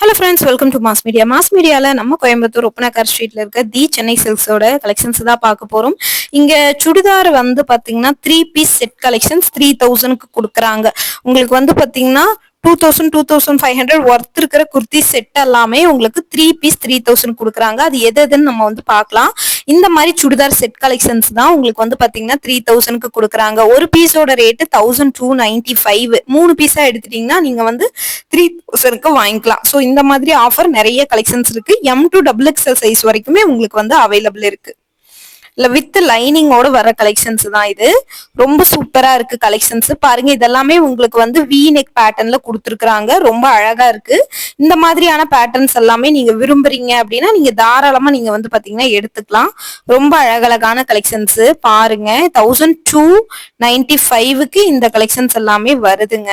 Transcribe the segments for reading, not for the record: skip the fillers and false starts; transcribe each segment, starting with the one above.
Hello friends, welcome to mass media. Mass மீடியாவில் நம்ம கோயம்புத்தூர் ஒப்பனாக்கார் ஸ்ட்ரீட்ல இருக்க தி சென்னை சில்க்ஸோட கலெக்ஷன்ஸ் தான் பார்க்க போறோம். இங்க சுடிதார் வந்து பாத்தீங்கன்னா 3 பீஸ் செட் கலெக்ஷன்ஸ் 3000க்கு கொடுக்குறாங்க. உங்களுக்கு வந்து பாத்தீங்கன்னா 2500 ஒர்த் இருக்கிற குர்த்தி செட் எல்லாமே உங்களுக்கு 3 பீஸ் 3000 கொடுக்குறாங்க. அது எதுன்னு நம்ம வந்து பார்க்கலாம். இந்த மாதிரி சுடிதார் செட் கலெக்ஷன்ஸ் தான் உங்களுக்கு வந்து பாத்தீங்கன்னா 3000க்கு கொடுக்குறாங்க. ஒரு பீஸோட ரேட்டு 1295. 3 பீஸா எடுத்துட்டீங்கன்னா நீங்க வந்து 3000க்கு வாங்கிக்கலாம். ஸோ இந்த மாதிரி ஆஃபர் நிறைய கலெக்ஷன்ஸ் இருக்கு. M2XXL சைஸ் வரைக்குமே உங்களுக்கு வந்து அவைலபிள் இருக்கு. இல்ல வித் லைனிங்கோட வர கலெக்ஷன்ஸ் தான் இது. ரொம்ப சூப்பரா இருக்கு கலெக்ஷன்ஸ். பாருங்க, இதெல்லாமே உங்களுக்கு வந்து வி நெக் பேட்டர்ன்ல கொடுத்துருக்காங்க. ரொம்ப அழகா இருக்கு. இந்த மாதிரியான பேட்டர்ன்ஸ் எல்லாமே நீங்க விரும்புறீங்க அப்படின்னா நீங்க தாராளமா நீங்க வந்து பாத்தீங்கன்னா எடுத்துக்கலாம். ரொம்ப அழகழகான கலெக்ஷன்ஸ் பாருங்க. 1295க்கு இந்த கலெக்ஷன்ஸ் எல்லாமே வருதுங்க.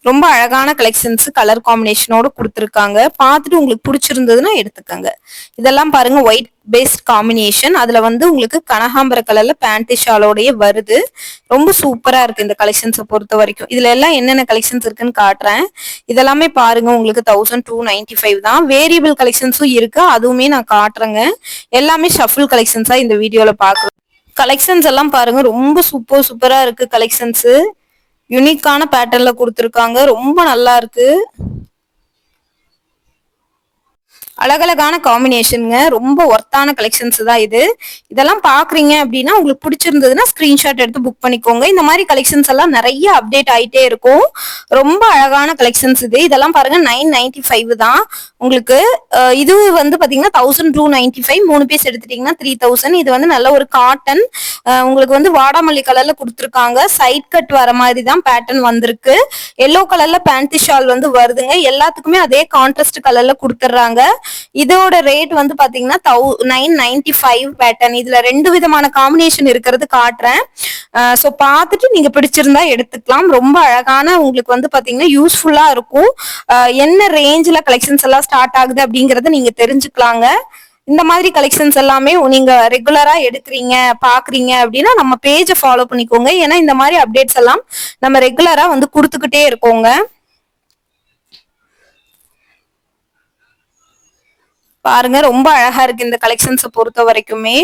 ரொம்ப அழகான கலெக்ஷன்ஸ் கலர் காம்பினேஷனோட கொடுத்துருக்காங்க. பார்த்துட்டு உங்களுக்கு பிடிச்சிருந்ததுன்னா எடுத்துக்கங்க. இதெல்லாம் பாருங்க, ஒயிட் பேஸ்ட் காம்பினேஷன். அதுல வந்து உங்களுக்கு கனகாம்பர கலர்ல பேண்ட் ஷாலோடய வருது. ரொம்ப சூப்பரா இருக்கு இந்த கலெக்ஷன்ஸை பொறுத்த வரைக்கும். இதுல எல்லாம் என்னென்ன கலெக்ஷன்ஸ் இருக்குன்னு காட்டுறேன். இதெல்லாமே பாருங்க, உங்களுக்கு 1295 தான். வேரியபிள் கலெக்ஷன்ஸும் இருக்கு, அதுவுமே நான் காட்டுறேங்க. எல்லாமே ஷஃபிள் கலெக்ஷன்ஸா இந்த வீடியோல பாக்கலாம். கலெக்ஷன்ஸ் எல்லாம் பாருங்க, ரொம்ப சூப்பரா இருக்கு கலெக்ஷன்ஸ். யூனிக்கான பேட்டர்ன்ல கொடுத்துருக்காங்க. ரொம்ப நல்லா இருக்கு. அழகழகான காம்பினேஷனுங்க. ரொம்ப ஒர்த்தான கலெக்ஷன்ஸ் தான் இது. இதெல்லாம் பாக்குறீங்க அப்படின்னா உங்களுக்கு பிடிச்சிருந்ததுன்னா ஸ்கிரீன்ஷாட் எடுத்து புக் பண்ணிக்கோங்க. இந்த மாதிரி கலெக்ஷன்ஸ் எல்லாம் நிறைய அப்டேட் ஆயிட்டே இருக்கும். ரொம்ப அழகான கலெக்ஷன்ஸ் இது. இதெல்லாம் பாருங்க, 995 தான் உங்களுக்கு. இது வந்து பாத்தீங்கன்னா 1295. 3 பீஸ் எடுத்துட்டீங்கன்னா 3000. இது வந்து நல்ல ஒரு காட்டன், உங்களுக்கு வந்து வாடாமல்லி கலர்ல கொடுத்துருக்காங்க. சைட் கட் வர மாதிரி தான் பேட்டர்ன் வந்திருக்கு. எல்லோ கலர்ல பேண்ட் ஷால் வந்து வருதுங்க. எல்லாத்துக்குமே அதே கான்ட்ராஸ்ட் கலர்ல கொடுத்துட்றாங்க. இதோட ரேட் வந்து பாத்தீங்கன்னா 995 பேட்டர்ன். இதுல 2 விதமான காம்பினேஷன் இருக்கிறது காட்டுறேன். சோ பார்த்துட்டு நீங்க பிடிச்சிருந்தா எடுத்துக்கலாம். ரொம்ப அழகான, உங்களுக்கு வந்து பாத்தீங்கன்னா யூஸ்ஃபுல்லா இருக்கும். என்ன ரேஞ்சில கலெக்ஷன்ஸ் எல்லாம் ஸ்டார்ட் ஆகுது அப்படிங்கறத நீங்க தெரிஞ்சுக்கலாங்க. இந்த மாதிரி கலெக்ஷன்ஸ் எல்லாமே நீங்க ரெகுலரா எடுக்கிறீங்க பாக்குறீங்க அப்படின்னா நம்ம பேஜை ஃபாலோ பண்ணிக்கோங்க. ஏன்னா இந்த மாதிரி அப்டேட்ஸ் எல்லாம் நம்ம ரெகுலரா வந்து கொடுத்துக்கிட்டே இருக்கோங்க. பாருங்க, ரொம்ப அழகா இருக்கு இந்த கலெக்ஷன்ஸை பொறுத்த வரைக்குமே.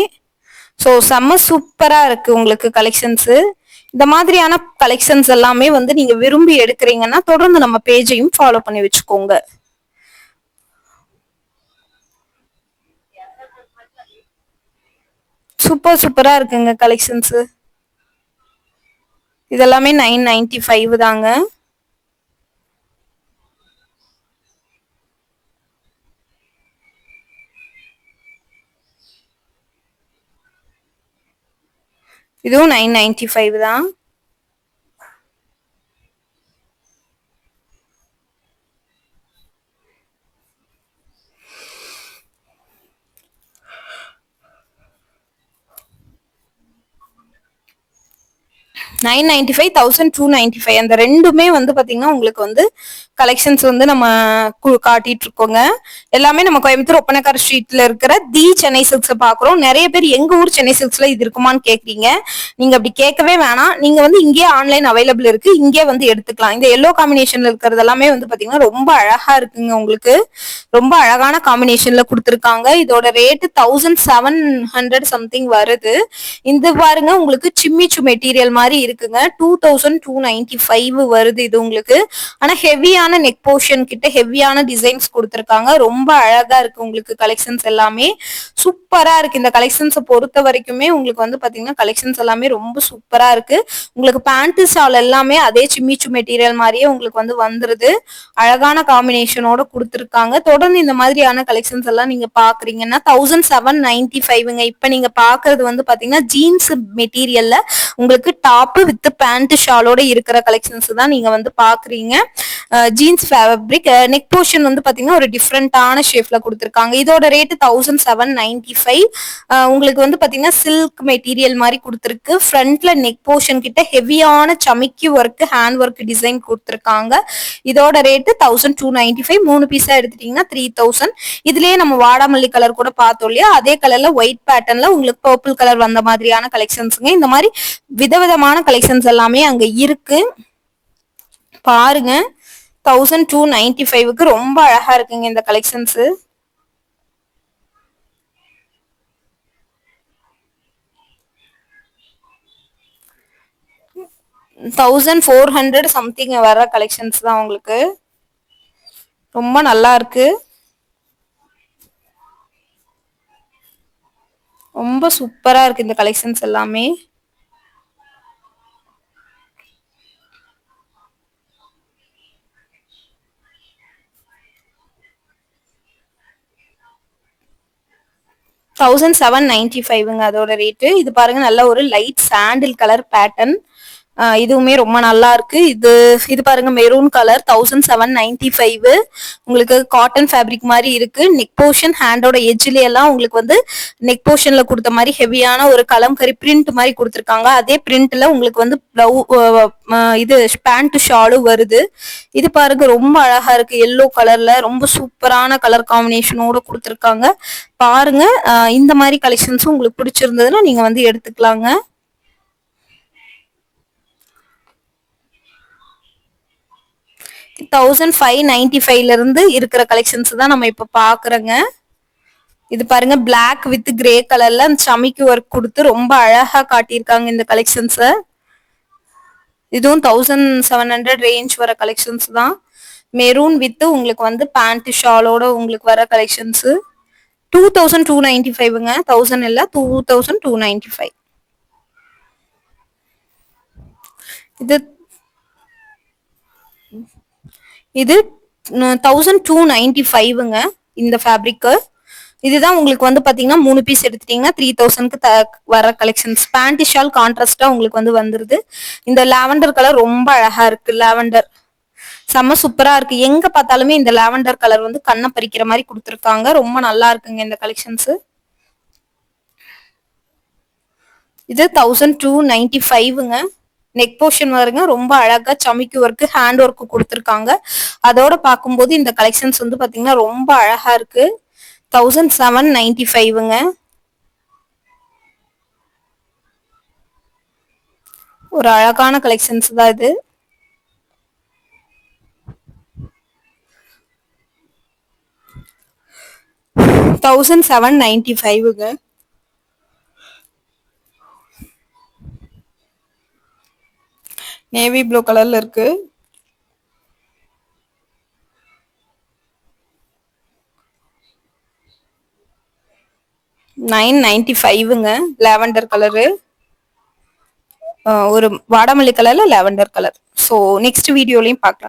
ஸோ செம்ம சூப்பரா இருக்கு உங்களுக்கு கலெக்ஷன்ஸ். இந்த மாதிரியான கலெக்ஷன்ஸ் எல்லாமே வந்து நீங்க விரும்பி எடுக்கிறீங்கன்னா தொடர்ந்து நம்ம பேஜையும் ஃபாலோ பண்ணி வச்சுக்கோங்க. சூப்பரா இருக்குங்க கலெக்ஷன்ஸ். இதெல்லாமே 995 தாங்க. இதுவும் 995 தான். $995, $1295 அந்த ரெண்டுமே வந்து பாத்தீங்கன்னா உங்களுக்கு வந்து கலெக்ஷன்ஸ் வந்து நம்ம காட்டிட்டு இருக்கோங்க. எல்லாமே நம்ம கோயம்புத்தூர் ஒப்பனக்கார ஸ்ட்ரீட்ல இருக்கிற தி சென்னை சில்க்ஸ் பாக்குறோம். நிறைய பேர் எங்க ஊர் சென்னை சில்க்ஸ்ல இது இருக்குமான்னு கேக்குறீங்க. நீங்க அப்படி கேட்கவே வேணாம். நீங்க வந்து இங்கே ஆன்லைன் அவைலபிள் இருக்கு, இங்கே வந்து எடுத்துக்கலாம். இந்த எல்லோ காம்பினேஷன்ல இருக்கிறது எல்லாமே வந்து பாத்தீங்கன்னா ரொம்ப அழகா இருக்குங்க. உங்களுக்கு ரொம்ப அழகான காம்பினேஷன்ல கொடுத்துருக்காங்க. இதோட ரேட்டு 1700 சம்திங் வருது. இந்த பாருங்க, உங்களுக்கு சிம்மிச்சு மெட்டீரியல் மாதிரி இருக்குங்க. 2295 வருது இது உங்களுக்கு. ஆனா ஹெவியான நெக் போர்ஷன் கிட்ட ஹெவியான டிசைன்ஸ் கொடுத்துருக்காங்க. ரொம்ப அழகா இருக்கு உங்களுக்கு கலெக்ஷன்ஸ் எல்லாமே. சூப்பரா இருக்கு. இந்த கலெக்ஷன்ஸை பொறுத்த வரைக்குமே உங்களுக்கு வந்து பாத்தீங்கன்னா கலெக்ஷன்ஸ் எல்லாமே ரொம்ப சூப்பரா இருக்கு. உங்களுக்கு பேண்ட் ஷால் எல்லாமே அதே சிம்மிச்சு மெட்டீரியல் மாதிரியே உங்களுக்கு வந்து வந்துருது. அழகான காம்பினேஷனோட கொடுத்துருக்காங்க. தொடர்ந்து இந்த மாதிரியான கலெக்ஷன்ஸ் எல்லாம் நீங்க பாக்குறீங்கன்னா 1795ங்க. இப்ப நீங்க பாக்குறது வந்து பாத்தீங்கன்னா ஜீன்ஸ் மெட்டீரியல்ல உங்களுக்கு டாப் வித் பேண்ட் ஷாலோட இருக்கிற கலெக்ஷன்ஸ் தான் நீங்க வந்து பாக்குறீங்க. ஜீன்ஸ் ஃபேப்ரிக் நெக் போர்ஷன் வந்து பாத்தீங்கன்னா ஒரு டிஃப்ரெண்டான ஷேப்ல கொடுத்துருக்காங்க. இதோட ரேட்டு 1795. உங்களுக்கு வந்து பாத்தீங்கன்னா சில்க் மெட்டீரியல் மாதிரி கொடுத்துருக்கு. ஃப்ரண்ட்ல நெக் போர்ஷன் கிட்ட ஹெவியான சமிக்கி ஒர்க், ஹேண்ட் ஒர்க் டிசைன் கொடுத்துருக்காங்க. இதோட ரேட்டு 1295. 3 பீஸா எடுத்துட்டீங்கன்னா 3000. இதுலயே நம்ம வாடாமல்லி கலர் கூட பார்த்தோம் இல்லையா, அதே கலர்ல ஒயிட் பேட்டர்ன்ல உங்களுக்கு பர்பிள் கலர் வந்த மாதிரியான கலெக்ஷன்ஸுங்க. இந்த மாதிரி விதவிதமான கலெக்ஷன்ஸ் எல்லாமே அங்க இருக்கு. பாருங்க 1295க்கு ரொம்ப அழகா இருக்குங்க இந்த கலெக்ஷன்ஸ். 1400 சம்திங் வர கலெக்ஷன்ஸ் தான் உங்களுக்கு. ரொம்ப நல்லா இருக்கு. ரொம்ப சூப்பரா இருக்கு இந்த கலெக்ஷன்ஸ் எல்லாமே. $1795ங்க அதோட ரேட்டு. இது பாருங்க நல்ல ஒரு லைட் சாண்டில் கலர் பேட்டர்ன். இதுவுமே ரொம்ப நல்லா இருக்கு. இது இது பாருங்க மெரூன் கலர் 1795. உங்களுக்கு காட்டன் ஃபேப்ரிக் மாதிரி இருக்கு. நெக் போர்ஷன் ஹேண்டோட எட்ஜ்ல எல்லாம் உங்களுக்கு வந்து நெக் போர்ஷன்ல கொடுத்த மாதிரி ஹெவியான ஒரு கலம்கரி பிரிண்ட் மாதிரி கொடுத்துருக்காங்க. அதே பிரிண்ட்ல உங்களுக்கு வந்து இது பேண்ட் ஷாலும் வருது. இது பாருங்க ரொம்ப அழகா இருக்கு. எல்லோ கலர்ல ரொம்ப சூப்பரான கலர் காம்பினேஷனோட கொடுத்துருக்காங்க. பாருங்க இந்த மாதிரி கலெக்ஷன்ஸும் உங்களுக்கு பிடிச்சிருந்ததுன்னா நீங்க வந்து எடுத்துக்கலாங்க. 1595ல இருந்து இருக்கிற கலெக்ஷன்ஸ் தான் நம்ம இப்ப பாக்குறோங்க. இது பாருங்க பிளாக் வித் கிரே கலர்ல சமிக்கு ஒர்க் கொடுத்து ரொம்ப அழகா காட்டியிருக்காங்க இந்த கலெக்ஷன்ஸ. இதுவும் 1700 ரேஞ்ச் வர கலெக்ஷன்ஸ் தான். மெரூன் வித் உங்களுக்கு வந்து பேண்ட் ஷாலோட உங்களுக்கு வர கலெக்ஷன்ஸ். 2295ங்க. 1000 இல்ல 2295. இது இது 1295ங்க இந்த ஃபேப்ரிக். இதுதான் உங்களுக்கு வந்து பாத்தீங்கன்னா 3 பீஸ் எடுத்துட்டீங்கன்னா 3000க்கு வர கலெக்ஷன்ஸ். பேண்ட் ஷால் கான்ட்ராஸ்டா உங்களுக்கு வந்து வந்துருது. இந்த லாவெண்டர் கலர் ரொம்ப அழகா இருக்கு. லாவெண்டர் செம்ம சூப்பரா இருக்கு. எங்க பார்த்தாலுமே இந்த லாவெண்டர் கலர் வந்து கண்ணை பறிக்கிற மாதிரி கொடுத்துருக்காங்க. ரொம்ப நல்லா இருக்குங்க இந்த கலெக்ஷன்ஸ். இது 1295ங்க. நெக் போர்ஷன் வருங்க ரொம்ப அழகா சமிக்கு ஒர்க்கு ஹேண்ட் ஒர்க்கு கொடுத்துருக்காங்க. அதோட பார்க்கும்போது இந்த கலெக்ஷன்ஸ் வந்து பாத்தீங்கன்னா ரொம்ப அழகா இருக்கு. 1795ங்க. ஒரு அழகான கலெக்ஷன்ஸ் தான் இது. $1795ங்க. நேவி ப்ளூ கலர்ல இருக்கு. $995ங்க. Lavender colour. ஒரு வாடாமல்லி கலர்ல லாவெண்டர் கலர். ஸோ நெக்ஸ்ட் வீடியோலையும் பார்க்கலாம்.